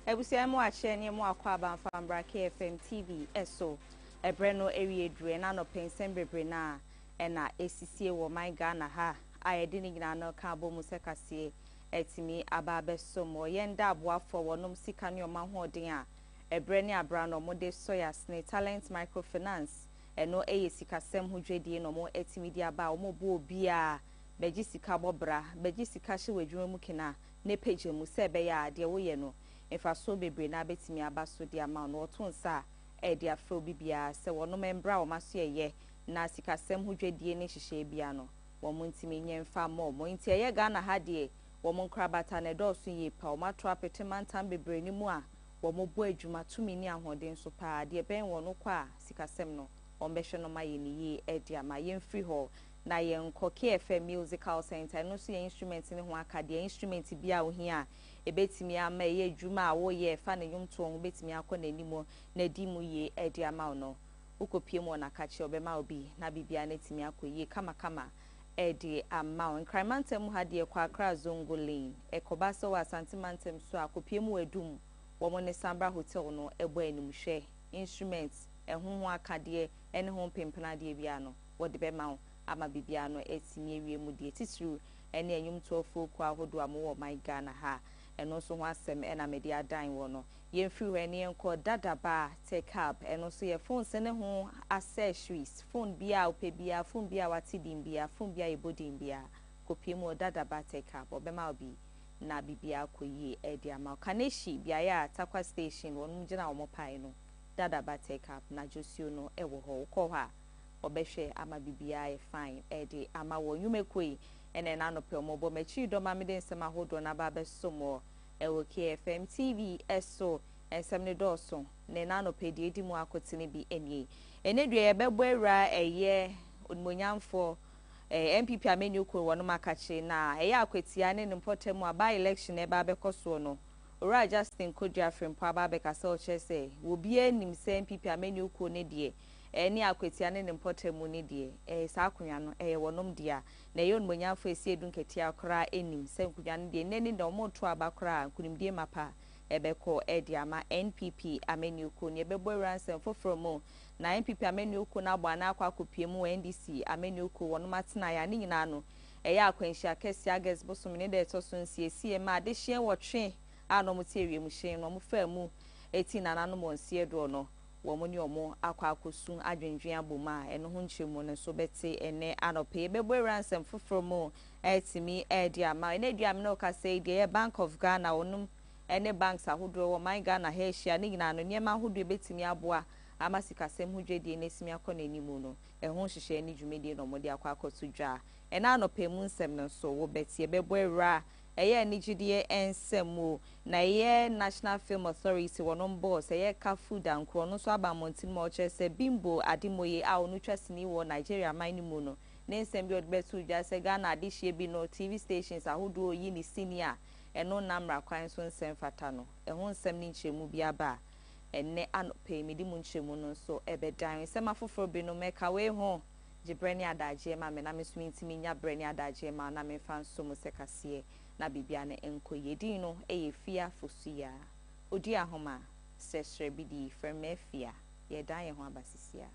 Ebusia mo ache ne mo akwa abanfa mbra KFM TV eso ebreno ewie dure na no pensen bebre na na esisie wo my Ghana ha ayede ni nyina no ka bo mu sekase etimi ababe somo yenda aboafo wonom sika ne omahoden a ebre ne abra no mo de soya sne talent microfinance eno eye sikasem hodwedie no mo etimi di aba mo bo obi a beji sika bobra beji sika hye wadwuma mu kina ne page mu se be ya de wo ye no efa so bebre na betimi aba so di ama no otonsa e di afro bibia se wono membra wo maso ye na sikasem hodwedie ne hyehye bia no wo ntimi nyemfa mo nti ye Ghana ha de wo nkrabata ne dosu yi pa wo matro apetemantam bebre ni mu a wo bo adwuma tumi ni ahoden so pa de ben wo no kwa sikasem no wo behwe no ma ye ni yi e di ama ye mfiri ho na yen ko KFM musical center no so ye instrument ne ho aka de instrument bia wo hia ebetimi ama ye adwuma a wo ye fa ne nwomto wo betimi akọ nanimo na di mu ye e di ama no ukopie mu na kache obema obi na bibia na timi akoye kama e di ama nkramantem ha de kwa akra zongo lane ekobasa wa santimantem so akopie mu adum wo mo ne Sambra hotel no ebo animhwe instruments ehunhu aka de ene ho pempena de bia no wo de be ma ama bibia no etimi ewie mu de titru ene enwomto foku ahodo amo my Ghana ha eno so ho asem ena mede adan wo no yemfiri we ne enko dadaba take up eno so ye phone se ne ho accessories phone bia opebia phone bia watidin bia phone bia ebodin bia kopie mu dadaba take up obema obi na bibia koyi edi ama kaneshi bia ya takwa station wonu gina wo pai no dadaba take up na josio no ewo ho ko ha obehwe ama bibia e fine edi ama wo nyumekoi ene na no pe omobo machi do ma mede nsema hodo na ba besomo ewo KFM TV eso ensemne doso ne na no pe de edi mu akotene bi enie ene dwe ye bebo era eye onmonyamfo MPP amenu ko wono makache na eye akwetia ne npotem aba election e ba bekoso no ora Justin Kodria Frempo aba bekasa o chese wo bi anim se MPP amenu ko ne de eni akwetia ne npotem ne de sa akonya no wonom dia na yon monyafo esi edunketi akra enim se nkunya ne de neni da omoto abakra nkunimdie mapa ebeko edi ama NPP amenu ko ne bebo ransem fofromo na NPP amenu ko na agba na akwa mu NDC amenu ko wonom atena ya ne nyina no eya akwanhia kesi ages bosom ne de to so nsie ma de hye wotwe ano motie wiem hye no mo fa mu eti nanano mo nsie do no wo mo ni omo akwa akosu adwendwen aboma eno ho nchemu ne so bete ene anope bebo ransem fofromo etimi edi ama ene duam na ka say the Bank of Ghana onum ene banks ahodo wo my Ghana ha hia ne nyina no nyema ahodo betimi aboa amasikasem hodwedie nesimi akọ nanimu no ehon hyehyɛ ni dwumedie no mode akọ akoto dwa ena anope mu nsem no so wo betie bebo era eye nigidie ensemo na ye National Film Authority wonom boss eye ka food and kro no so aba montin mo chese bimbo adimoye a onu twasini wo Nigeria mine mu no ne nsem bi odbetu dwa se Ghana adihye bi no TV stations ahodo yi ni senior eno namra kwan so nsem fata no ehon nsem ni nchemu bi aba enne anope medi mu nchemu no so ebedan nsem afoforo bi no meka we ho Jibrani adaje ma me na mesumi ntimi nya brani adaje ma na me fa nso mu sekase na bibia ne enko yedi no Afia Fosuah Oduahoma Sresrebidi from Afia ye dan ye ho abasisia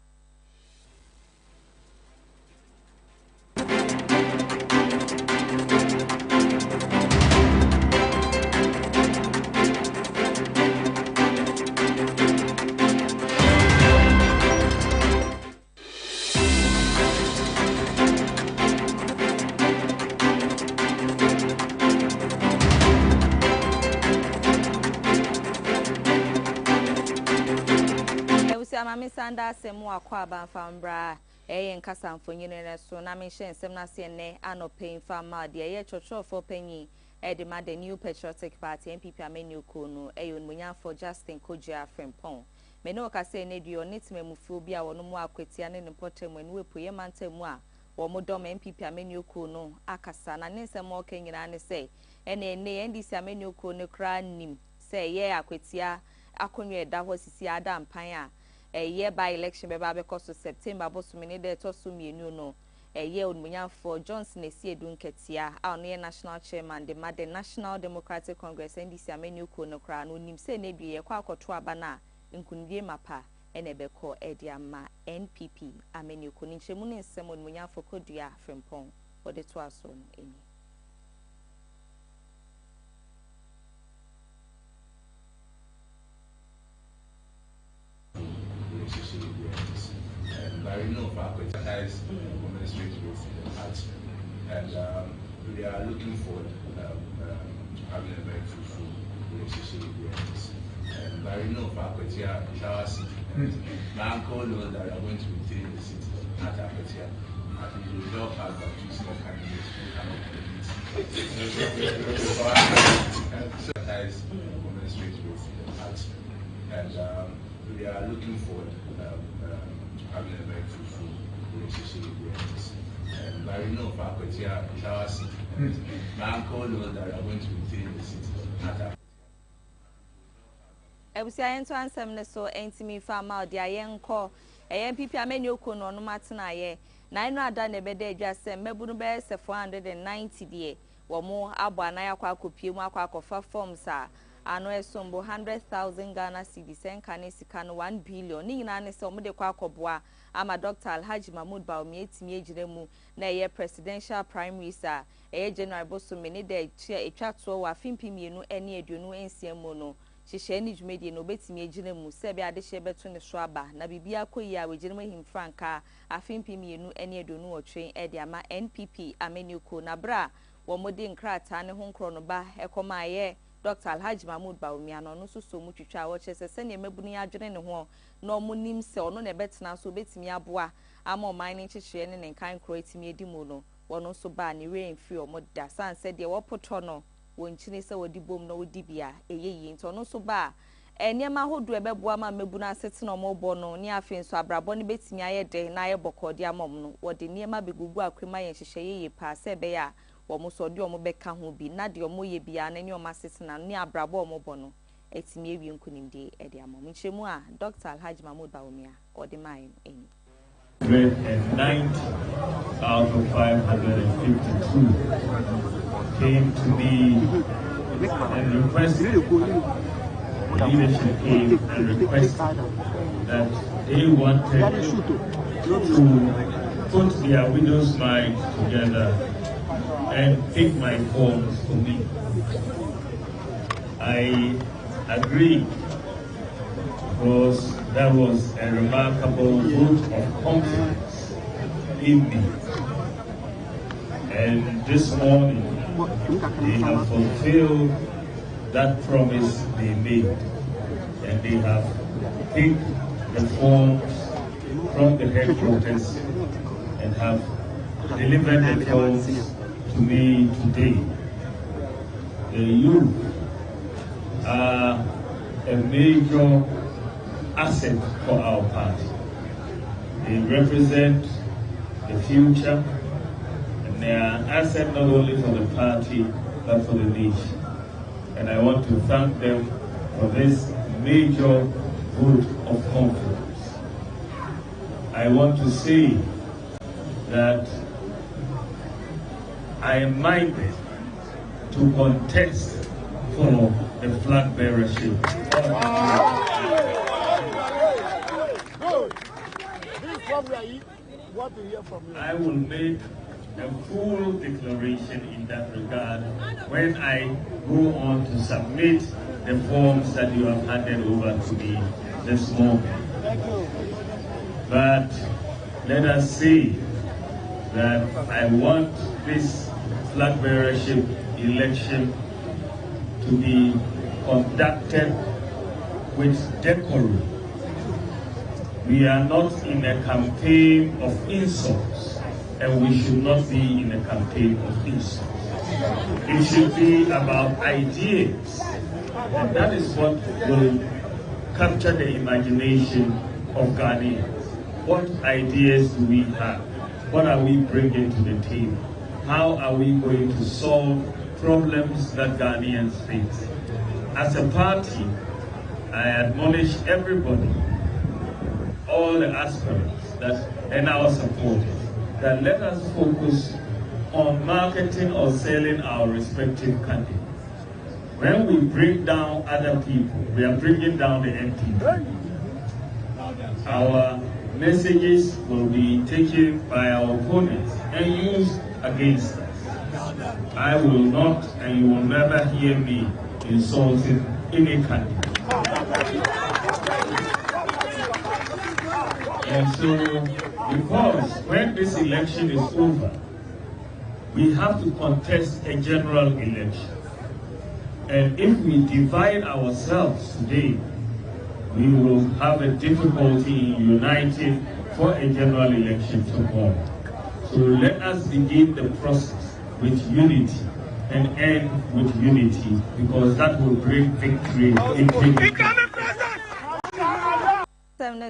Mami sanda semu akwa abanfa mbra eye nkasa mfonyine ne so na me hye nsem na se ne anope mfa ma de eye chochofo panyi de ma the New Patriotic Party NPP amenu ko no eye onmunyafo Justin Kodria Frempon me no ka se ne dio nitmemufu bi a wono mu akwatia ne npotem enu epoye mantamu a wo modom NPP amenu ko no akasa na ne nsem o kanyina ne se ene NDC amenu ko ne kra nim se ye akwatia akonwe eda ho sisi adam pan a year by election beba because September boss mini de to so mienu no for Johnson Esiedu Nketia our national chairman the National Democratic Congress NDC amenu ko no kra no nim se na due kwa akoto aba na nkunwie mapa enebeko ediama NPP amenu ko ni nchemu ne nsem onmunyafo kodua frempon ode to aso no eni. I know for advertise administrative arts, and we are looking forward having a very fruitful relationship with the artists. And I know for Akwetia is our city. My uncle knows that we are going to retain the city at Akwetia. I think we will help us by choosing a candidate who cannot compete. So advertise administrative arts, and we are looking forward having a very fruitful relationship with the artists. And I know for Akwetia is our city. My uncle knows that we are going to retain the city at Akwetia. Ebusia ento ansem ne so entimi farmer de ayenko NPP ameni okono no matena ye na ino ada ne bede adwasem mabunu be se 490 de wo mo abo anaya kwa akopie mu akwa akofa forms a ano esombo 100,000 Ghana cedis enka ne sika no 1 billion ni nyina ne se omo de kwa akoboa ama Dr. Alhaji Mahmoud Baomi etimi ejiremu na ye presidential primaries a January bosomi ne de etwato wa fimpimienu ene aduonu ensiemu no Shisha ni jumedi no betimi ejine mu sebe adehye beto ne so aba na bibia koyi a wejine mahim franka afimpimienu ene adonu otwen ede ama NPP amenuko na bra wo modi nkrata ne ho nkro no ba ekoma ye Dr. Alhaji Mahmoud Baomi ano no soso mu twitwa a wo chese se ne mabuni adwene ne ho na omunim se ono ne betena so betimi aboa ama oman ne kyekye ne nkan kro etimi edi mu no wono so ba ne rain free omoda san se de wo poto no wonchine se wodi bom na wodi bia eyeyi nto no so ba eniema hodo ebeboa ma mebuna asete no mobo no ni afi nso abrabo ne betimi ayede na aye bokodi amom no wodi niema begugu akwema ye hyehyeye pa se be ya wo mo so de o mo beka ho bi na de o mo ye bia na ni o masete na ni abrabo o mobo no etimi ewi nkunimde ede amom nchemu a Dr. Alhaji Mahmoud Baomi odi mai eni 190 out of 552 came to me and requested, the leadership came and requested that they wanted to put their widow's mind together and pick my forms for me. I agreed because that was a remarkable vote of confidence in me. And this morning, they have fulfilled that promise they made. And they have picked the forms from the headquarters and have delivered the forms to me today. The youth are a major asset for our party. They represent the future, and they are an asset not only for the party but for the nation. And I want to thank them for this major vote of confidence. I want to say that I am minded to contest for the flag bearership. I will make a full declaration in that regard when I go on to submit the forms that you have handed over to me this morning. But let us say that I want this flag bearership election to be conducted with decorum. We are not in a campaign of insults, and we should not be in a campaign of insults. It should be about ideas, and that is what will capture the imagination of Ghanaians. What ideas do we have? What are we bringing to the table? How are we going to solve problems that Ghanaians face? As a party, I admonish everybody, all the aspirants and our supporters, that let us focus on marketing or selling our respective candidates. When we bring down other people, we are bringing down the NPP. Our messages will be taken by our opponents and used against us. I will not, and you will never hear me insulting any candidate. And so, because when this election is over, we have to contest a general election. And if we divide ourselves today, we will have a difficulty in uniting for a general election tomorrow. So let us begin the process with unity and end with unity, because that will bring victory.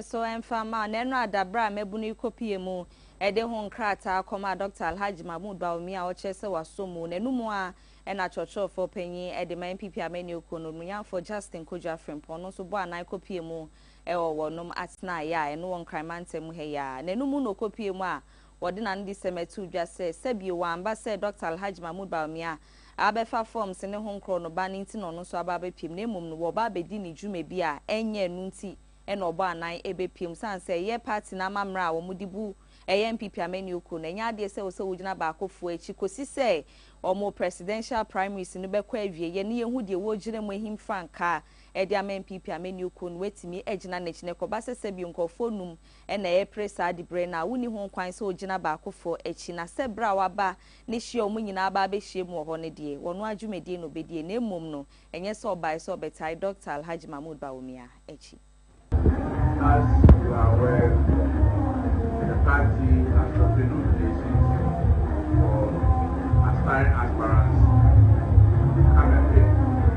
So I'm farmer, Nena Dabra, Mebuni Kopiemu, Edehon Krata, Coma Dr. Alhaji Mahmoud Baumia, or Chesa was so moon, and no more. And a church for penny at the main people menu kono for Justin Koja Frimpon, so bo na copy mu or no atna ya and no one crimante muheya. Nenumu no copy ma, what didn't December 2 just say, Sebi one, but said Dr. Alhaji Mahmoud Baumia. Abefa forms in the home chrono bannington on no so ababe pim nemum no babe dini jume bia, enye nunti, and oba nine ebe pim san say, ye party na mamra or mudibu. AMPP amenu ko na nya de se wo se wojina ba akofo echi kosi se omo presidential primaries no bekwa awie ye ne yehu de wo gire mo him franka e de AMPP amenu ko no wetimi egina na chine ko ba se bi nkofo num e na ye presa de bre na woni ho kwan se wojina ba akofo echi na se bra wa ba ne hie omo nyina ba be hie mu ho ne de wono adwumedie no bedie na emom no enye se obai se obetai Dr. Alhaji Mahmoud Baumia echi. As you are aware, the party has opened nominations for aspiring aspirants to come and pick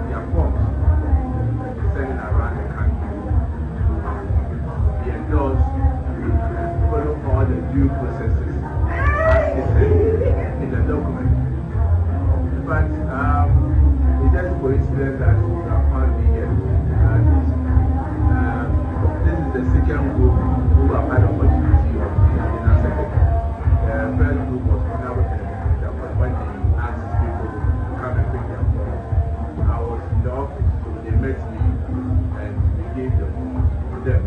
their forms selling around the country. Be endorsed, follow all the due processes as listed in the document. In fact, it's just a coincidence that you have found me here. This is the second group who have had the opportunity of being in a second. The first group was now when they asked people to come and pick their forms. I was in the office, so they met me and we gave the forms to them.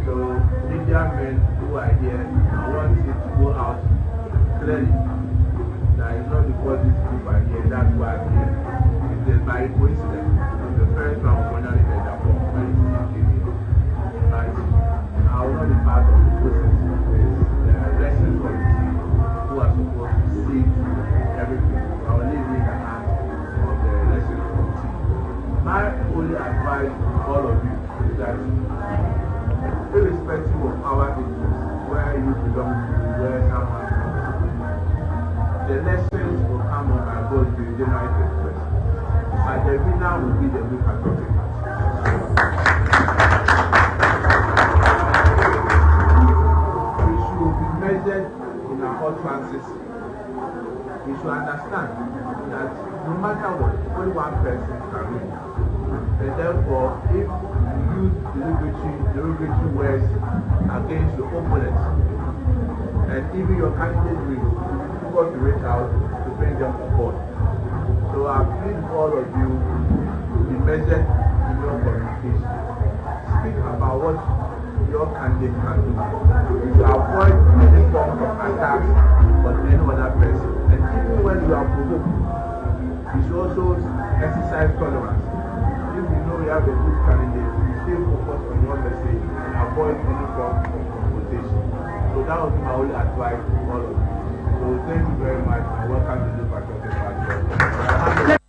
So media men who are here, I want it to go out clearly that it's not because these group are here, that's why I'm here. It's just by coincidence. The first round was only the form when it came here. I will not be part of the process. There are lessons from the team who are supposed to see everything. I will leave in the hands of the lessons from the team. My only advice to all of you is that, irrespective of our interests, where you belong to, where someone comes from, the lessons will come on my board to the January 31st. But the winner will be the new patriotic party. In our whole transit, we should understand that no matter what, only one person can win. And therefore, if you use derogatory words against your opponents, and even your candidate wins, you've got to reach out to bring them on board. So I plead all of you to be measured in your communication. Speak about what your candidate can do to avoid any form of attack on any other person. And even when you are provoked, you should also exercise tolerance. If you know you have a good candidate, you stay focused on your message and avoid any form of confrontation. So that would be my only advice to all of you. So thank you very much and welcome to the Patriotic Party.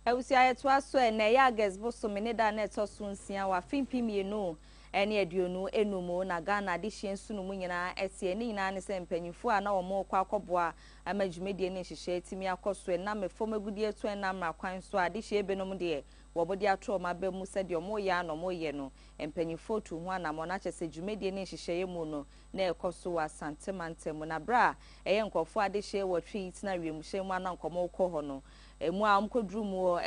Ewusia etwa so na ya gesbo so meneda na etoso nsia wa fimpimi no ene aduonu enumo na Ghana de hyensu no munyina etie ni nyina ne se mpanyimfo a na wo mo kwa akoboa amajumedie ne hyehye timi akoso na mefom agudie to na mra kwan so a de hye benom de wobodi atro mabe mu se de omo ya no mo ye no empanyifo tu ho ana mo na chese dwumedie ne hyehyeye mu no na ekoso wa santemantemu na bra eye nkofo ade hye wotwe tina wiemhye mu ana nkomo kɔ ho no emu a mkodru mu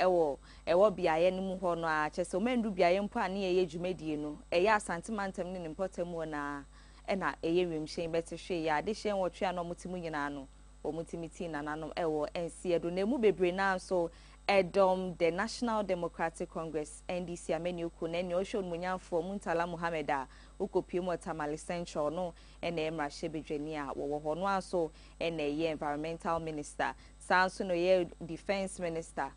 ewo biaye ne mu ho no a chese o mendu biaye mpo ane eye dwumedie no eye asantemantam ne mpotamu na ena eye wiemhye bete hwe ya ade hye wotwe ana motimu nyina no omutimiti nananom ewo NC edo na mu bebre na so Edom the National Democratic Congress NDC amenyuku na ne ohwo munyamfo Muntala Muhammeda ukopiem Tamale Central no ene emra hyebedwani a wo ho no aso ene ye environmental minister sanso no ye defense minister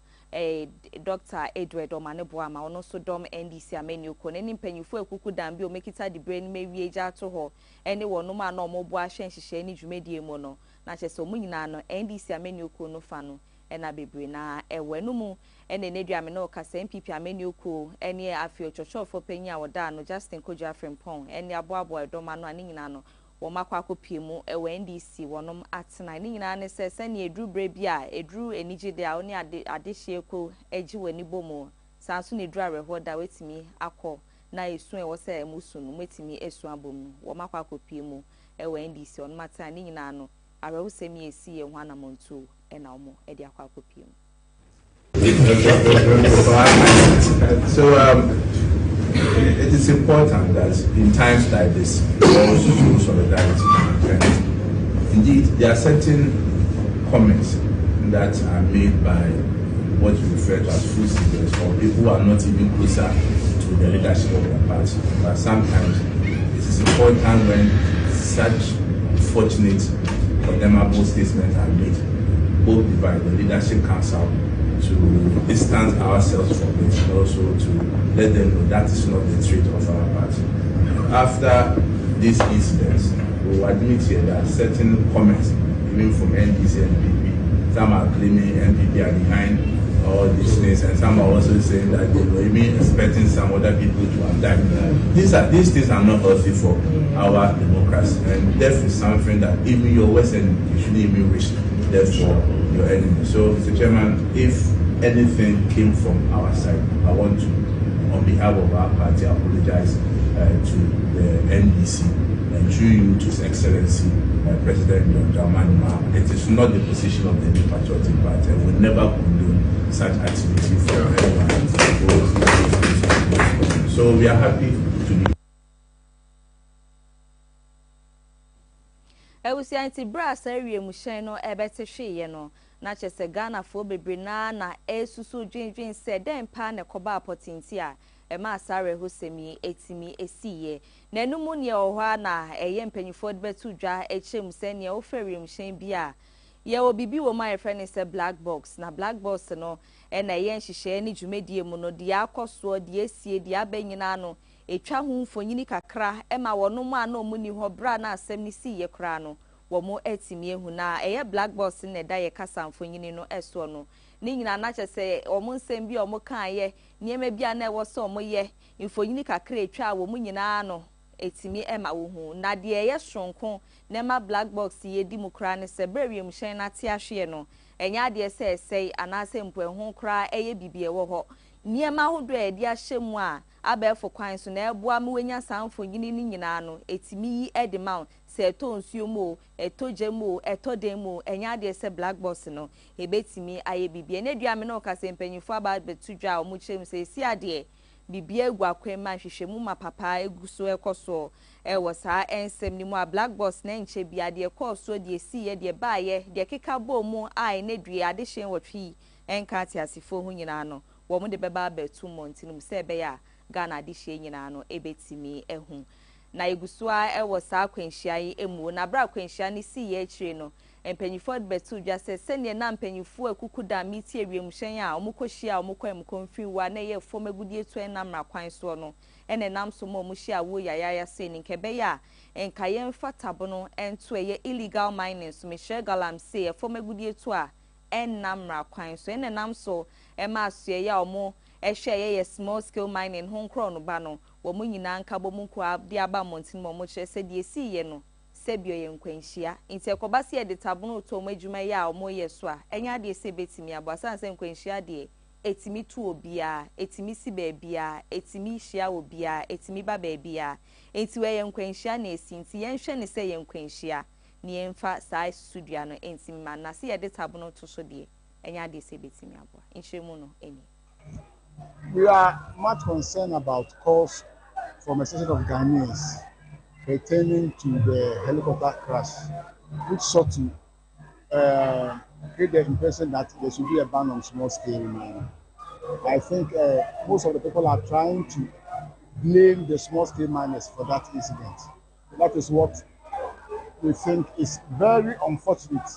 Dr. Edward Omaneboama ono so dom NDC amenyuku na nimpanyufo ekuku dambi o mekita di brain mewie gya to ho ene wono ma na omobo ahye nhyehyɛ ni dwumedie mu no na kyese o munyina no NDC amenyuku no fa no ena bebre na ewenu mu ene neduame no kasa MPP amenyuku ene Afia Fosuah penya woda no Justin Kojo Afrempong ene aboabo edoma no ani nyina no wo makwa akopie mu ewe NDC wonom atena ni nyina ne se ne edru bre bia edru enigide a oni adehye ko eji wani bomu sanso ne edru arehoda wetimi akọ na esu ewo se emusu no wetimi esu abomu wo makwa akopie mu ewe NDC wonom atena ni nyina no arewusemi esi ye ho anamontu ena omo edi akwa akopie mu. So it is important that in times like this, we also show solidarity and strength. Indeed, there are certain comments that are made by what you refer to as food seekers or people who are not even closer to the leadership of the party. But sometimes it is important when such fortunate condemnable statements are made, both by the leadership council to distance ourselves from it and also to let them know that is not the trait of our party. After these incidents, we will admit here that certain comments, even from NDC and NPP, some are claiming NPP are behind all these things, and some are also saying that they were even expecting some other people to have died. These things are not healthy for our democracy, and death is something that even your worst enemy, you shouldn't even wish death for your enemy. So, Mr. Chairman, if anything came from our side, I want to, on behalf of our party, apologize to the NDC and through you to His Excellency President Dr. Oduahoma. It is not the position of the New Patriotic Party, and we will never condone such activity from anyone. So we are happy to be. Ewusi anti brass area muhyen no ebete hweye no na chese Ghana fo bebre na esusu dwendwen se den pa na koba apotinti a ema asare hosemi etimi esiye na enumu ne ohwa na eye mpanyifo de betu dwa echem se ne oferi muhyen bia ye obibi wo my friend se black box na black box no na eye nhyehyɛ ni dwumedie mu no de akoso de esie de abanyina no etwa ho mfonyini kakra ema wonom a na omuni ho bra na asem ni si ye kra no womo etimi ehu na eye black box ne da ye kasa mfonyini no eso no ni nyina na kyese omo nsem bi omo kan ye niema bia na ewo so omo ye mfonyini kakra etwa womu nyina no etimi ema wo hu na de eye sonko na ma black box ye di mu kra ne se brewiem hyen na te ahwe no enya de se esei anase mpo ehu kra eye bibie wo ho niema hodo e de ahye mu a abefo kwan so na eboa me wenya sanfonyini ni nyina no etimi yi edema se eto nsuo mu eto gemu eto den mu enya de se black box no ebetimi aye bibie na duame no ka se mpanyifo aba betudwa o mu chem se esi ade bibie egu akwema hwehwemu ma papa eguso ekoso ewo saa ensem ni mu a black box na nche bia de ekoso de esi ye de baaye de keka bo mu ai na dua ade hyen wotwi enka ti asifo hu nyina no wo mu de beba betu montinum se be ya Ghana ade hyen nyina no ebetimi ehu na egusua ewo saa kwanhia yi emu na bra kwanhia ni si ye akire no empanyifo betu dwa se ne na empanyifo akukuda miti ewiem hyen a omukohia omukwam konfinwa na ye fom agudie to enamra kwan so no ene nam so mo muhia wo yayaya se ni nkebe ya enkaye mfatabo no ento ye illegal mining so me hye galam se ye fom agudie to a enamra kwan so ene nam so ema asue ya omo ehwe ye small scale mining ho nkro no ba no wo mu nyina nka bo mu kwa de aba montin mo mo kire se de esi ye no sebio ye nkwanhia nti ekobase ye de tabono to mo adwuma ye a omo ye so a enya de se betimi aboasan se nkwanhia de etimi tu obia etimi si baabia etimi hia obia etimi ba baabia enti we yenkwanhia na esinti yenhwe ne se yenkwanhia ne yemfa sai studio no entimi ma na se ye de tabo no to so de enya de se betimi aboa nhwemu no eni. We are much concerned about calls from a section of Ghanaians pertaining to the helicopter crash, which sought to create the impression that there should be a ban on small-scale mining. I think most of the people are trying to blame the small-scale miners for that incident. That is what we think is very unfortunate,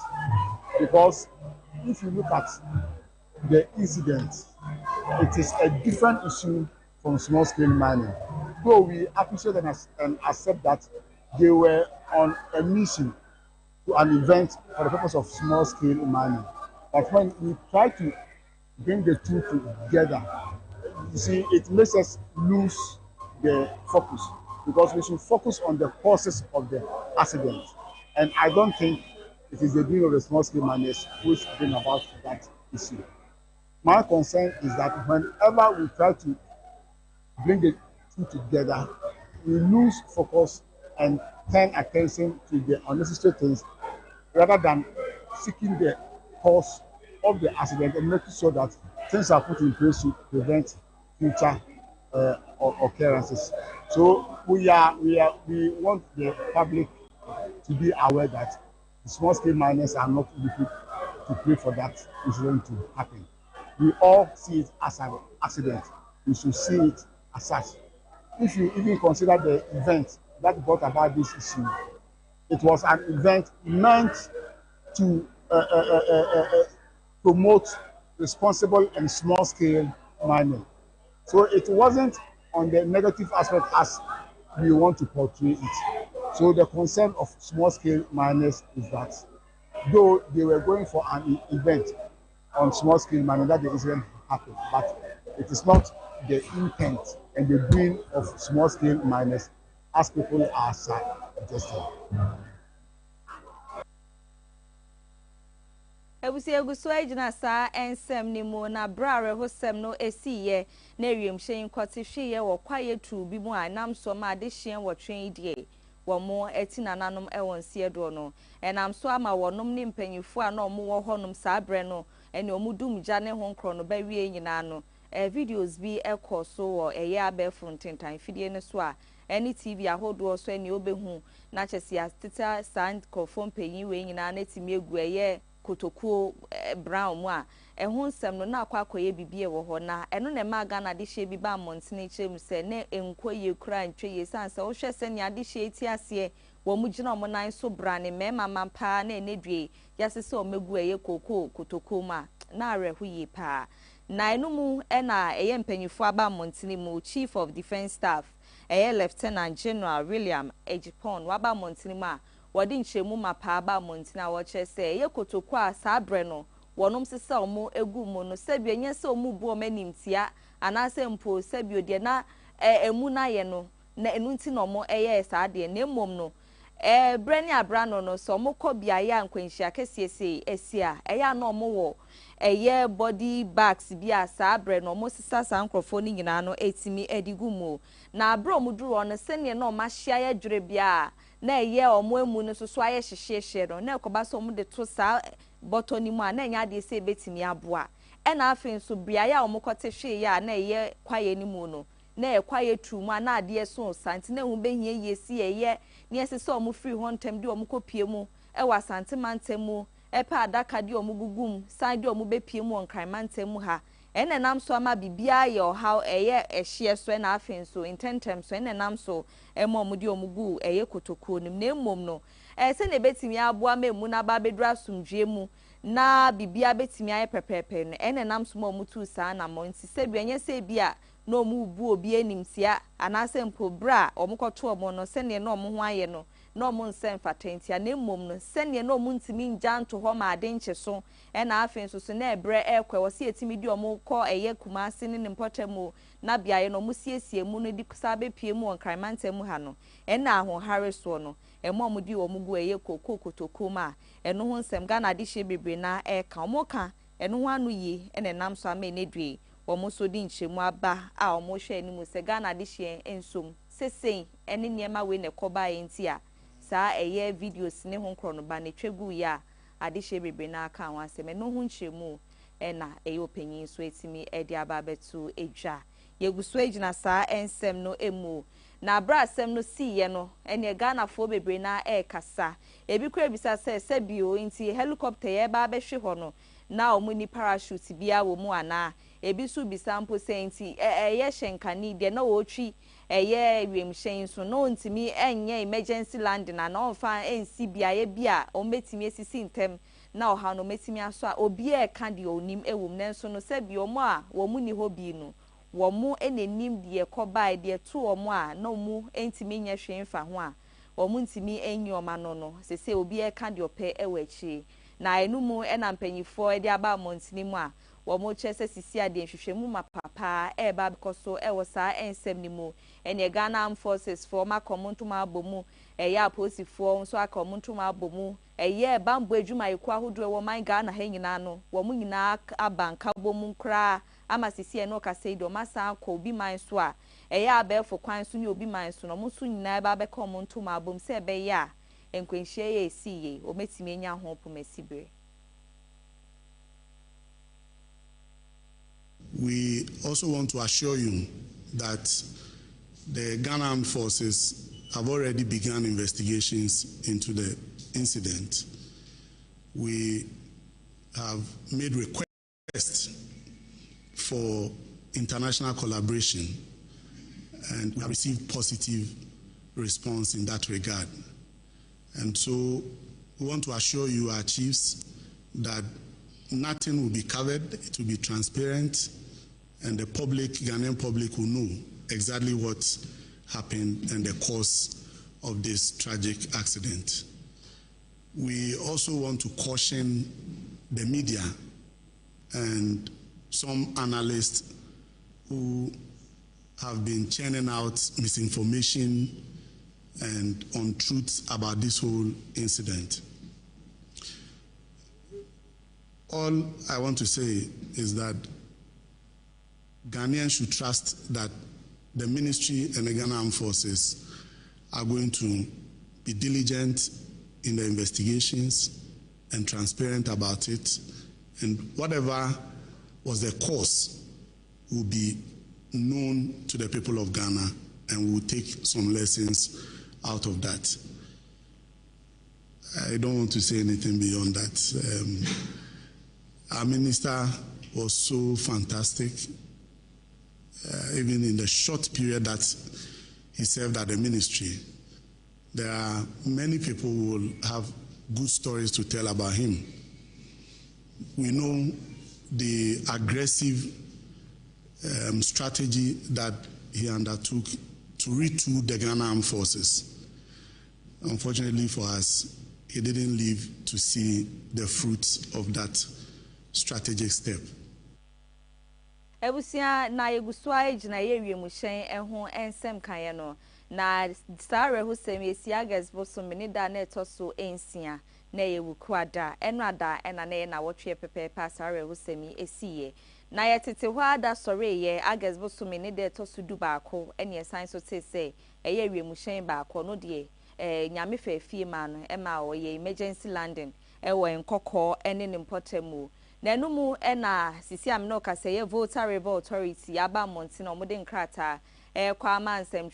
because if you look at the incident, it is a different issue from small-scale mining. Though we appreciate and accept that they were on a mission to an event for the purpose of small-scale mining. But when we try to bring the two together, you see, it makes us lose the focus, because we should focus on the causes of the accident. And I don't think it is the doing of the small-scale miners which bring about that issue. My concern is that whenever we try to bring the two together, we lose focus and turn attention to the unnecessary things rather than seeking the cause of the accident and making sure that things are put in place to prevent future occurrences. So we want the public to be aware that the small-scale miners are not equipped to pray for that incident to happen. We all see it as an accident. We should see it as such. If you even consider the event that brought about this issue, it was an event meant to promote responsible and small-scale mining. So it wasn't on the negative aspect as we want to portray it. So the concern of small-scale miners is that though they were going for an event on small-scale mining, that the incident happened, but it is not the intent and the doing of small-scale miners as people are suggesting. Ebusi eguso ejina sa ensem ni mu na brare hosem no esiye na ewiem hyen kwoti hweye wo kwaye tu bi mu anam so ma de hyen wo twen die wo mo eti nananom ewon sie do no enam so ama wonom ni mpanyifo a na omo wo honom sa bre no ene omudum gya ne ho nkro no ba wie nyina no videos bi ekoso wo eye abefo ntentan fidie ne so a ene TV ahodo so ene obehu na chese ateta sand kofom panyin we nyina na timi egu eye kotokuo brown mu a ehun nsem no na akwakoye bibie wo ho na eno na maga na de hye bi ba montene chem se ne enkoye kura ntweye sanse wo hwe se ne ade hye eti ase wo mu gina mo nan so brane mema mampa na enedue yasese o megu eye kotokuo ma na arehu yi pa na enu mu na eye mpanyifo aba montene mu chief of defense staff eye lieutenant general William Ejipon waba montene mu a wodi nchemu mapa aba montina wo chese ye kotoko a sabre no wonom sese omo egu mu no sebie nye se omu bu omanimtia anase mpo sebie de na emu na ye no na enu nti no mo eye saade na emom no brani abrano no so mo kọ biaye ankwanhia kesiese esia eya na omo wo eye body bags bia sabre no mo sisa sankrofo ni nyina no etimi edigu mu na abro mu duru no sene na o ma hia ye dwere bia na eye omo emu no so aye hyehyehye no na ekoba so omo de to sa botoni mu a na nya de se betimi aboa e na afin so biaye a omo kote hwe ya na eye kwaye ni mu no na ekwaye tu mu na ade so santi na hu behie yesi eye na yesese omo free hontem de omo kopie mu e wa santi mantem mu e pa adaka de omo gugum san de omo bepie mu onkran mantem mu ha ene nam so ama bibia ye how eye ehye so na afin so intentem so ene nam so emom de omugu eye kotokuo nim na emom no se na betimi aboa memu na ba bedura sumdwe mu na bibia betimi aye pepepe no ene nam so mo mutu sa na mo nti se bianye se bia na omu bu obi animsia anase mpo bra omukoto omo no se ne na omo ho aye no na omo nsem fatentia na emom no se ne na omo ntimi njanto ho ma ade nche so na afin so na ebre ekwe wo se etimi di omo ko eye kumase ne mpotemu na biaye no musiesie mu no di kusa bepie mu onkramantem mu ha no na aho hare so no emom di omugu eye kokotoko ma eno ho nsem ga na de hye bebre na eka omo ka eno wanu yi ene nam so ama enedwe womo so di nchemu aba a omo hwe ni mu se Ghana de hye ensom sesen ene niema we ne koba enti a saa eye videos ne ho nkro no ba ne twegu ya ade hye bebre na aka awasem eno ho nchemu ena eye opanyin so etimi ede aba betu edwa yeguso ejina saa ensem no emu na bra asem no siye no ene Ghana fo bebre na kasa ebi kura bisa se bio nti helicopter ye ba be hwe ho no na omu ni parachute bia wo mu ana ebi su bisa mpo se nti eye hyenkani de na wotwi eye wiem hyen so no ntimi enye emergency landing na onfa ensi bia ye bia o metimi esisi ntem na oha no metimi aso a obi ka de onim ewum nenso no se bio mu a wo mu ni hobi no wo mu enenim de ekoba de to wo mu a na mu entimi nya hwe mfa ho a wo mu ntimi enyi oma no se obi ka de ope ewachi na enu mu ena mpanyifo de aba montini mu a wo mu chese sisi ade nhwehwemu mapapa ba bikoso wo saa ensem ni mu ene Ghana Armed Forces for ma komuntuma abomu ya aposifo nso akomuntuma abomu bambo adwuma yiku ahodo wo man Ghana ha nyina no wo mu nyina abanka bomu kra ama sisi eno kaseido masa akọ obi man so a abefo kwan so ni obi man so no mu so nyina ba bekomuntuma abom se be ya enkwenhie ye esiye o metimi enya ho pomasibre. We also want to assure you that the Ghana Armed Forces have already begun investigations into the incident. We have made requests for international collaboration, and we have received positive response in that regard. And so we want to assure you, our chiefs, that nothing will be covered, it will be transparent, and the public, Ghanaian public, will know exactly what happened and the cause of this tragic accident. We also want to caution the media and some analysts who have been churning out misinformation and untruths about this whole incident. All I want to say is that Ghanaians should trust that the ministry and the Ghana Armed Forces are going to be diligent in the investigations and transparent about it, and whatever was the cause will be known to the people of Ghana, and we will take some lessons out of that. I don't want to say anything beyond that. Our minister was so fantastic. Even in the short period that he served at the ministry, there are many people who will have good stories to tell about him. We know the aggressive strategy that he undertook to retool the Ghana Armed Forces. Unfortunately for us, he didn't live to see the fruits of that strategic step. Ebusia na yegusua ejina ye wiemuhyen eho ensem kan no na sare ho semesi agas boso menida na etoso ensia na yewukwada enada ena na wotwe pepepa sare ho semi esiye na yetete ho ada sore ye agas boso menida etoso du baako ene esan so tese eye wiemuhyen baako no de nyame fafie ma no ema oye emergency landing ewo enkokọ ene ne mpotemu na enumu ena sisi amno kase ye voter river authority aba montino omode nkrata kwa amansem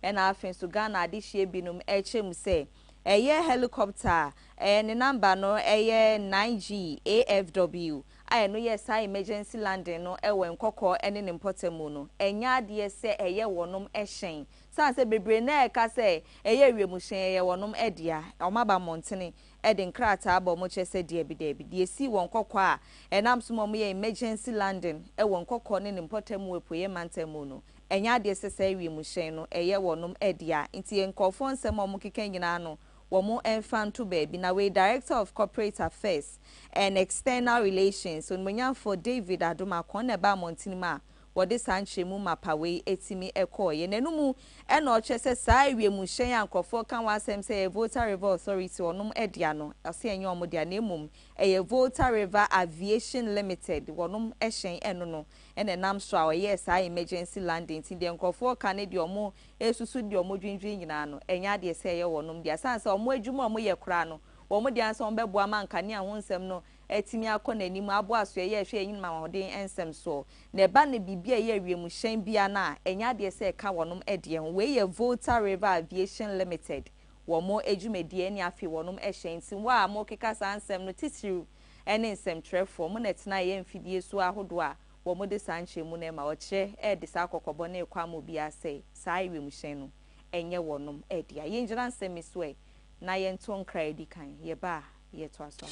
ena afenso Ghana adihye binum echem se eye helicopter ne number no eye 9G AFW no yes emergency landing no ewe nkokọ ene ne mpotemu no enya de se eye wonom ehyen sanse bebre na ka se eye wiemuhyen eye wonom edia omaba montene eden krata aba mo chese de bi de si won kokọ a enam so mo ye emergency landing ewo nkokọ ne mpotemu epoye mantemu no enya de se se wiemuhyen no eye wonom edia nti nkofo nsem mo keken nyina no womo enfanto baby na we Director of Corporate Affairs and External Relations so for David Adoma kon na ba montinima wode sanchemu mapawe etimi ekoye nenumu eno ochese saa wiemu hyen ankofo kan wasem say Volta River Authority onum edia no ase enye omodia na emum eye Volta River Aviation Limited wonum ehyen eno no ene nam so a oye saa emergency landing ti de nkofo kan de omo esusu de omo dwindwin nyina no enya de se eye wonum dia sanse omo adwuma omo ye kura no womo de ansa ombebo amanka ne ahonsem no etimi akọ nanim abo aso ye hwe enyin ma hoden ensem so na ba ne bibia ye wiemu hyen bia na enya de se ka wonom ede ho we ye Volta River Aviation Limited womo ejumedie ne afi wonom ehyen ti wa mo keka sansem no titiru ene nsem trefo mo netina ye mfidie so ahodo a womo de sanche mu na ma o kire e de sa kokobo na ekwa mo bia se sa wiemu hyen no enye wonom ede ye njira nsem so e na ye nto nkra edi kan ye ba ye to aso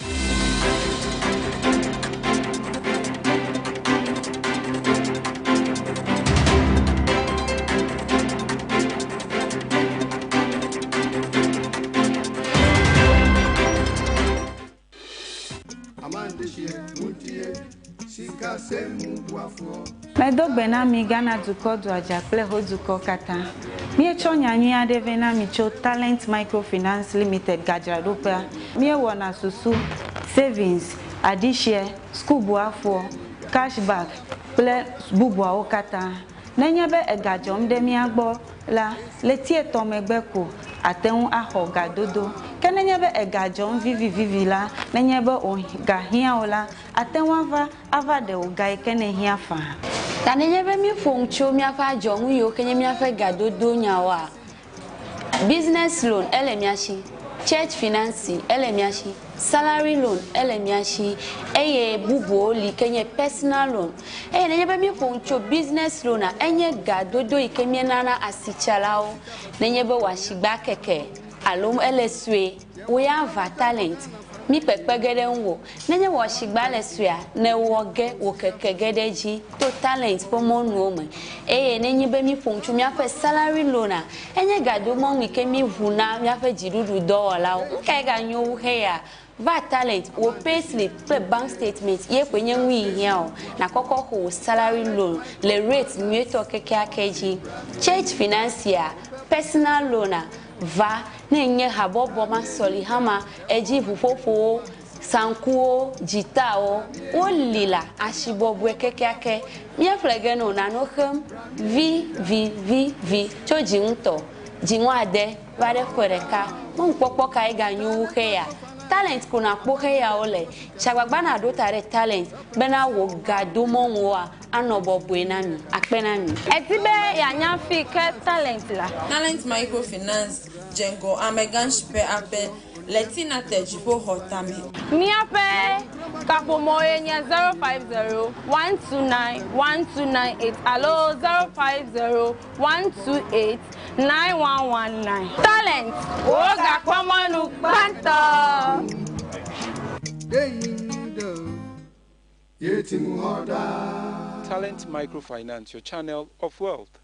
Medogbena mi Ghana duko do ajakple hoduko kata. Mi chonya nyi adevena mi cho Talent Microfinance Limited Gajradopa. Mi wona susu savings, adishie, school buafo, cashback, ple bubwa okata. Nenyebe egajom de mi agbo la letie tomegbeko ateun aho gadodo. Kenenyebe egajom vivi la nenyebe o gahia ola atenwa ava de ogai kenehia fa. Tanenyebe mi foncho mi afa jom yo kenye mi afa gadodo nyawa. Business loan elemiashi, church financing elemiashi, salary loan elemiashi, eye bubo li kenye personal loan. Nenyebe mi foncho business loan enye gadodo ikemie nana asichalao. Nenyebe washigba keke alum eleswe we have talent. Mi pepegede nwo nenye wo shigba lesua na woge wo kekegede ji to talent pomo nuome nenye be mi fonchu mi afa salary loan enye gado mo wike mi vuna mi afa jirudu dola nke ga nyu he ya va talent wo pay slip pe bank statement ye kwenye nwi hia o na kokko ho salary loan le rate mi to keke akeji church financier personal loan va nenye habobo masoli hama eji fufofo sankuo jitao olila ashibobwe kekeake mie flegeno na no hem vi choji nto jinwade vare kwereka mo npopo kai ganyu heya talent kuna kpohe ya ole chagbagba na do tare talent bena wo gado mo nwa anobobwe na mi akpena mi etibe ya nyafi ke talent la Talent Microfinance Jengo Ameganshpe ape Letina tejipo hotami miape kapomoye nya 050-129-1298 alo 050-128-9119 talent oga kwamanu kwanta Talent Microfinance, your channel of wealth.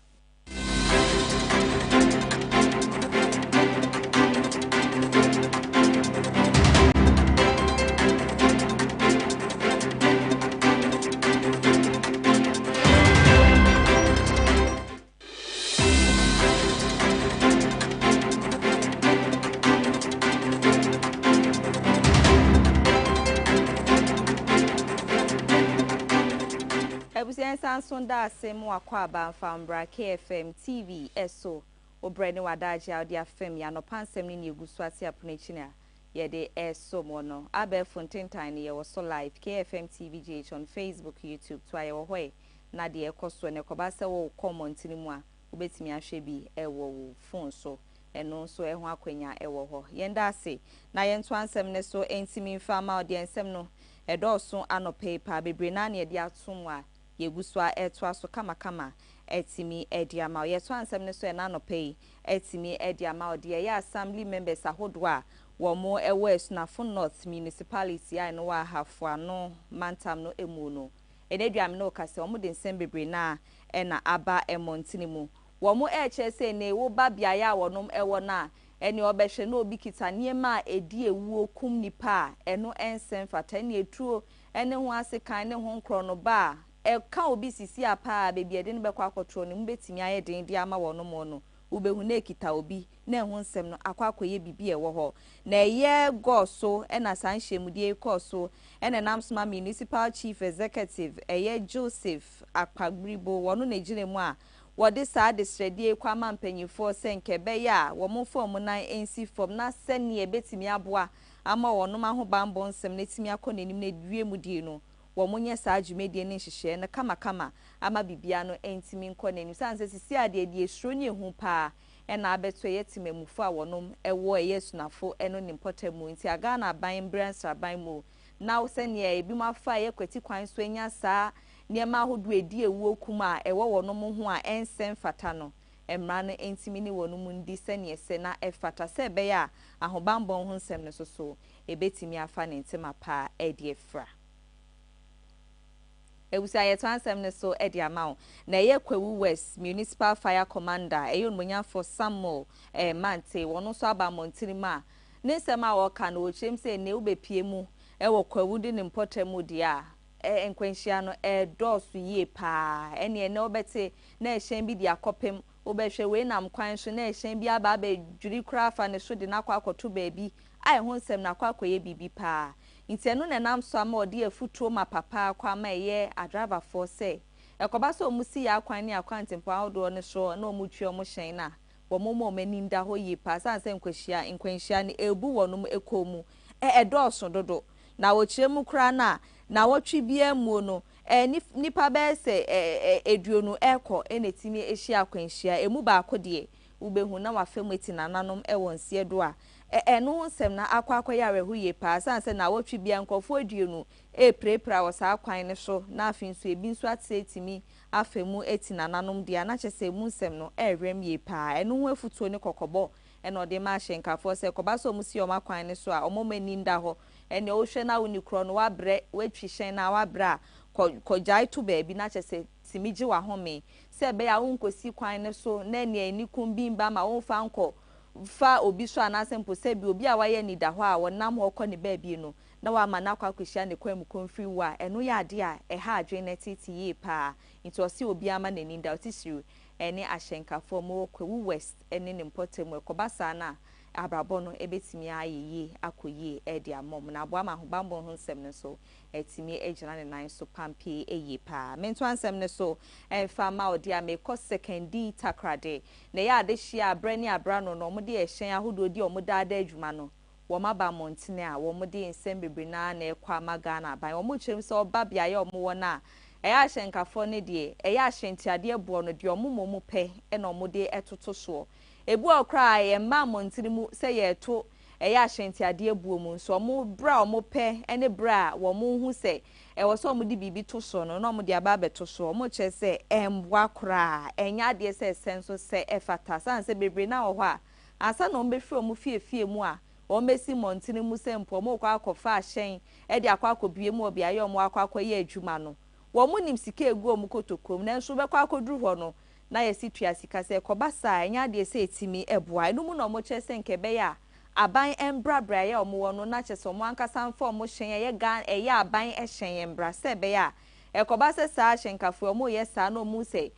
Sansonda asemu akwa banfambra KFM TV eso obrene wadaji audi afem ya no pansem ni egusu ase aponechi na ye de eso mo no abe Fontaine ye wo so live KFM TV GH on Facebook YouTube to aye wo hoye na de ekoso ne kobase wo comment ni mu a obetimi ahwe bi ewo phone so eno so eho akwanya ewo ho yenda ase na ye nto ansem ne so entimi mfama odi ensem no edoso anope pa bebre na ne de atom a yeguswa etwaso kama etimi ediama yeso ansem ne so e na no pay etimi ediama ode ya assembly members ahodo a wo mo ewo esunafo North municipality ai no wa hafo ano mantam no emu no eneduam no kase wo mo de nsem bebre na e na aba emontini mu wo mo chese ne wo ba bia ya wonom ewo na eni obehwe na obi kita niema edi ewu okum nipa eno ensem fata ne etuo ene ho ase kan ne ho nkro no ba ka obi sisi apa baby e de ne bekwa akotro ne mbetimi aye den de ama wono mo no ubehu na ekita obi na ehu nsem no akwakoye bibi e wo ho na ye go so na sanhwemudie ko so na namsoma municipal chief executive eye Joseph Akpagribo wono na gire mu a wode saa de sredie kwa mampanyifo senkebe ya wo mo fom na ensi fom na sene ebetimi aboa ama wono ma ho bambo nsem na timi akonanim na dwie mudie no wo monye saa dwumedie ne hyehyɛ na kama ama bibia no entimi nkonanim sanse sisi ade die suro ne hu pa na abeto yetimamufo a wonom ewo eyesunafo eno ne mpotemu nti aga na ban bransa ban mu na usene ebi mafa yekwati kwan so enya saa niema ahodo edi ewu okuma ewo wonom ho a ensem fata no emra no entimi ni wonom ndi sene ese na efata se be ya ahobambon ho nsem ne soso ebetimi afa ne ntema pa edi efra Ewusa yetwansem ne so edi amount na ye Kwewu West Municipal Fire Commander eyo nmonya for Samuel Mante wono so aba montirima ne nsem a woka na ochem se ne ubepie mu ewo Kwewu di ne mpotemu dia enkwenhia no dosu yie pa ene ne obete na ehyen bi dia kopem obehwe we nam kwan so na ehyen bi aba juri kura fa ne so de na kwakoto baabi ai ho nsem na kwakoye bibi pa Intenu ne nam so ama odi afutuo ma papa kwa ma ye adrava for say ekoba so musi ya kwan ne akwantempo ahodo ne so na omutwe omo hyen na wo momo mani nda ho yi pa sanse nkwanhia ne ebu wonum ekomu edoso dodo na wo kiremu kra na wotwe bia mu no nipa be se eduonu ekọ enetimi ehia akwanhia emu ba akode ubehu na wafemu eti nananom ewonsie do a eno nsem na akwakoya rehu ye pa sanse na wotwe bia nkofo aduonu prepra wo saa kwan ne so na afin so ebi nso atsetimi afemu eti nananom dia na kyese mu nsem no erem ye pa eno ho afutuo ne kokobo eno de ma hyenkafo se koba so musi o makwan ne so a omomani nda ho ene o hwe na woni kro no wabre watwi hyen na wabra kojai to baabi na kyese timiji wa home se be ya wonkosi kwan ne so na ne anikum bimba ma wonfa nko fa obi so anasempo se bi obi a waye ni da ho a wonam ho kɔ ne baabi no na wa ma na kwakwehia ne kwam konfri wa eno ya ade a ha adwen na titi yi pa nti osi obi ama nani da otisiru ene ahyenkafo mo Kwewu West ene ne mpotemu ekobasa na abrabɔ no ebetimi ayeye akoye edi amom na aboa ma hobambo ho nsem ne so etimi ejina ne nan so pampe eye pa mento ansem ne so emfa ma odi amekɔ secondi takrade na ya ade hia abrani abrano no mo de ehyen ahodo di omoda ada adwuma no wo maba montene a wo mo de nsem bebre na ekɔ amaga na ban wo mo kyerem se oba bia ye omo wona eya ahyenkafo ne de eya ahyentiade ebo no de omo momu pɛ ena omo de etoto so ebu okra ye ma montirimu se ye to eya ahyentiade ebu mu so omo bra omo pɛ ene bra wo mo hu se wo so omo de bibi to so no na omo de aba beto so omo kye se embwa kra enya de se senso se efata sanse bebre na wo ho a asa na omo befiri omo fiefie mu a omo besi montirimu se mpo omo kwa akɔfa ahyen e de akwa akɔbie mu obi aye omo akwa akɔye adwuma no wo mo nim sika egu omo kotokom na nso bekwa akɔduru ho no na yesi tua sika se kɔbasa enya de se etimi eboa enu mu na omo kyese nkebe ya aban embrabra ya omo wono na kyese omo ankasa mfa omo hyen ye ga eya aban ehyen embra se be ya ekɔbasa sa hyenkafo omo ye sa na omo se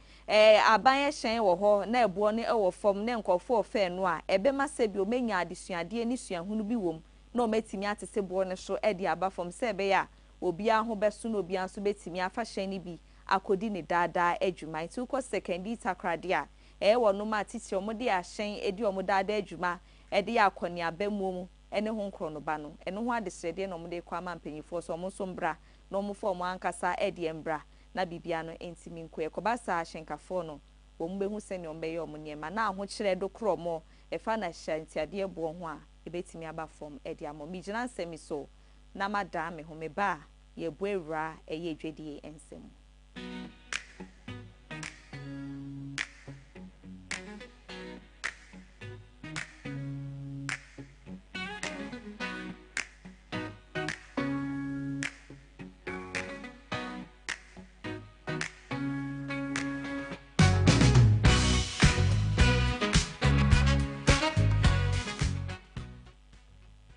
aban ehyen wo ho na ebo ne ewo fom na nkɔfo ofe no a ebe ma se bi omenya adesuade ni suahunu bi wom na ometimi atese bo ne so e de aba fom se be ya obi aho beso na obi anso betimi afa hyen ni bi akodi ne dada adwuma nti uko secondi takrade a wo no ma titi omo de ahyen edi omo dada adwuma de akoni abamu ene ho nkro no ba no ene ho adesrede na omo de kwa mampanyifo so omo so mbra na omo fo omo ankasa de embra na bibia no entimi nko ekobasa ahyenkafo no omo behu se ne omo be ye omo niema na aho kyere do kro mo efa na hyantiade ebo ho a ebetimi aba fom de amo mi gina nsemi so na madame ho me ba ye buewra eye dwedie ensem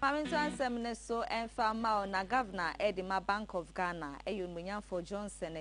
Maminto ansem ne so enfa ma na governor Edima Bank of Ghana eyonmunyan for Johnson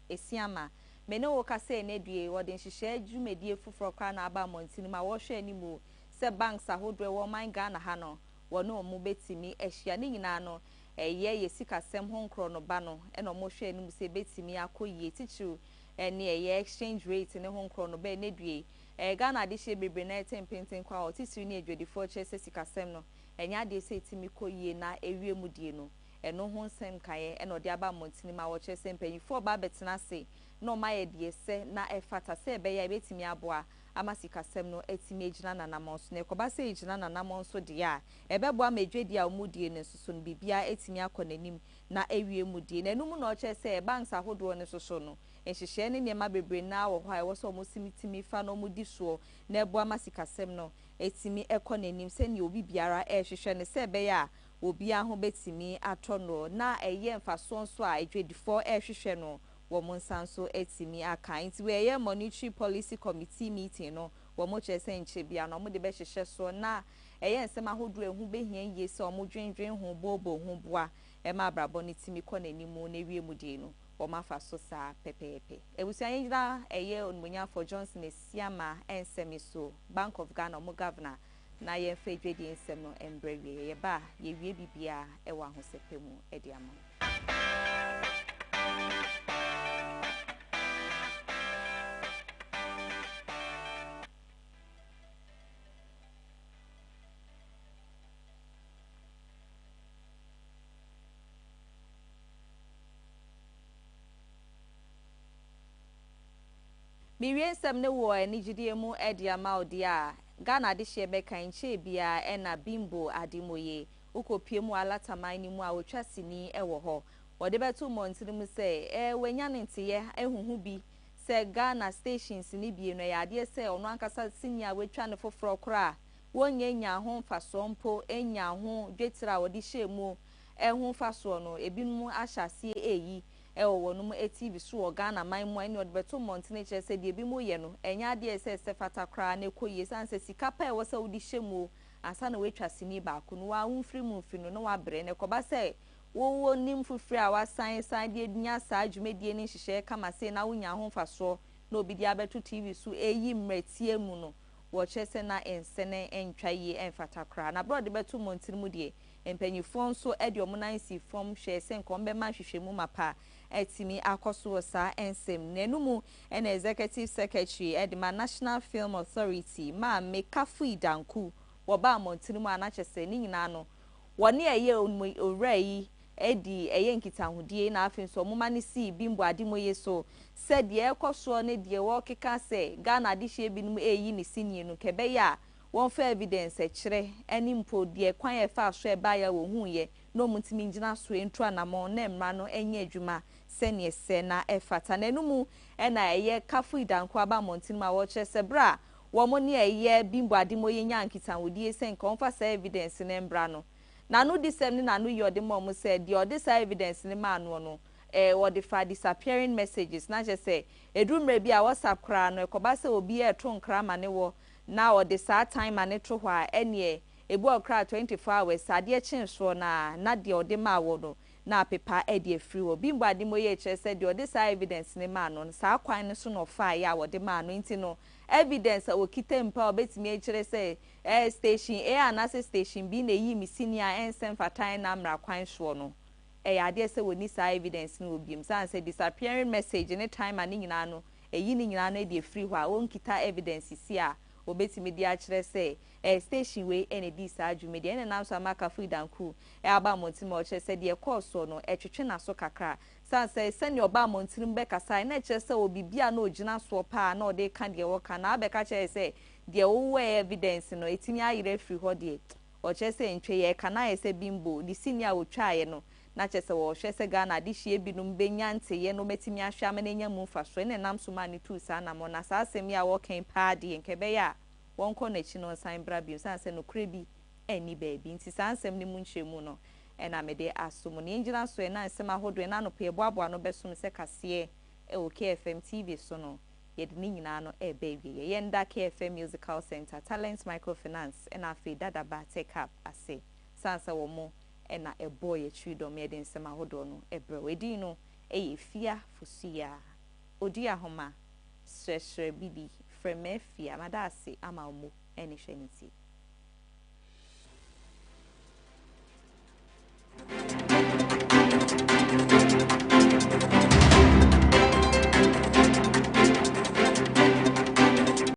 esiama me ne wo kase ne due wo den hihye adwumedie fufuro kwa na aba montini ma wo hwe animu se banks ahodwe wo man Ghana ha no wo no mu betimi ehia ne nyina no eye yesikasem honkro no ba no e no mo hwe animu se betimi akoyie tichu ne eye exchange rate ne honkro no ba ne due Ghana de hye bebre na tempenten kwa o titu ne adwedifo chese sikasem no enya de se timi koyie na ewie mu die no eno ho nsem kaye eno de aba montini ma wo chese mpanyifo ba betena se no ma ye de se na efata se be ya betimi aboa amasikasem no etimi ejina na namonso ne koba se ejina na namonso de ya ebebo amedwedi a omudie ne soso no bibia etimi akonanim na ewie mu die na enum no chese banks ahodo ne soso no enhihye ne niema bebre na wo hwa e wo so mo simitimi fa no mudi so na ebo amasikasem no etimi ekonanim se ni obi biara ehwehwe ne se be ya obi aho betimi atono na eye mfaso nso a edwedifo ehwehwe no wo monsanso etimi aka nti we eye monetary policy committee meeting no wo mo chese nche bia no mo de be hwehwe so na eye nsema hodo ehu behia ye se omo dwendwen ho bobo ho boa e ma brabo ne timi konanimu na wie mu de no wo mafaso sa pepepe ebusia yira eye onmunya for Johnson esiama ensemi so Bank of Ghana mo governor na ye fedwedi ensem no embrewie ye ba ye wie bibia e wa hosepemu e di ama Miriam semne wo enigidie mu ediama odia Ghana de hye beka nche bia ena bimbo adimoye ukopie mu alataman ni mu a wotwa sini ewo ho wode betu montini mu se wenya ntiye ehuhu bi se Ghana stations ni bie no ya de se ono ankasa sinia wetwa ne foforo kra wonye nya ho mfaso mpo enya ho dwetira wode hye mu ehu mfaso no ebinmu ahyase eyi ewo no mu TV so wo Ghana man mu ani odbeto montene che se de bi mu ye no enya de se fata kra na ekoye sanse sika pa e wo se wodi hyemu asa na wetwa sini ba ko no wa unfiri mu mfiri no wa bre ne koba se wo nim fufiri a wa san de dunya sa adwumedie ni hihye kama se na wonya ho faso na obi de abeto TV so eyi mretie mu no wo che se na ensene entwa ye enfata kra na bro de beto montene mu de empanyifo nso ede omunansi form hwe se nkombe ma hwehwemu mapa etimi akoso sa ensem nenumu en executive secretary edema National Film Authority ma mekafu idanku wo ba montinimu anachese ni nyina no woni eye orai edi eye nkitahudie na afin so moma ne si bimbo adimoye so said ye ekoso ne de wo keka se Ghana de hye binum eyi ne sinie no kebe ya won fa evidence kire eni mpo de kwan e fa so e ba ya wo huye no mutimi ngina so entu anamo na emra no enye adwuma sene se na efata nanumu ena eye kafu idanko aba montini ma wo chese bra wo mo ne eye bimbo adimoye nya nkitanwodie se nka onfa sa evidence ne embra no na no disem ne na no yode mo se de ode sa evidence ne ma no no wo de fa disappearing messages na je se edumre bi a WhatsApp kra no ekoba se obi e to nkra ma ne wo na wo de sa time ma ne to hwa ene ebu okra 24 hours ade chinso na de ode ma wo no na pepa e de free wo bimbo adimoye che se de ode sa evidence ne ma no sa kwan ne so no fa ya wo de ma no nti no evidence wo kitempa obetimi e kire se station A and station B na yi mi senior ensem fatai na mra kwan so no ya de se woni sa evidence no obiem san se disappearing message ne time ani nyina no eyi ni nyina na de free hwa won kita evidence si a obetimi di a kire se station we ene di sa adwumedi ene na so amaka fridanku aba montimo o kire se de course no twetwe na so kakra san se sene oba montirim be kasa na kire se obibia na ogina so pa na ode ka de wo ka na abeka kire se de wo evidence no etimi ayire free ho de o kire se ntwe ye kana ye se bimbo di senior wo twaye no na kire se wo hwe se Ghana di hie binum benya nteye no metimi ahwe amanya mu faso ene nam so ma ne tu sa na mo na sa asemi a wo kan pa de nkebe ya won ko na chi no san bra bi san se no krebi eni baabi nti san sem ne mu nchemu no ena mede asomo ne ngina so ena nsem ahodo ena no pe boabo no besom se kase e o KFM TV so no ye de nyina no e baby ye nda KFM Musical Center Talent Microfinance ena afi dadaba take up ase sansa womo ena eboy etridom ye den sema hodo no ebre wedi no Afia Fosuah Oduahoma Sresrebidi from Afia madase ama omo eni hweniti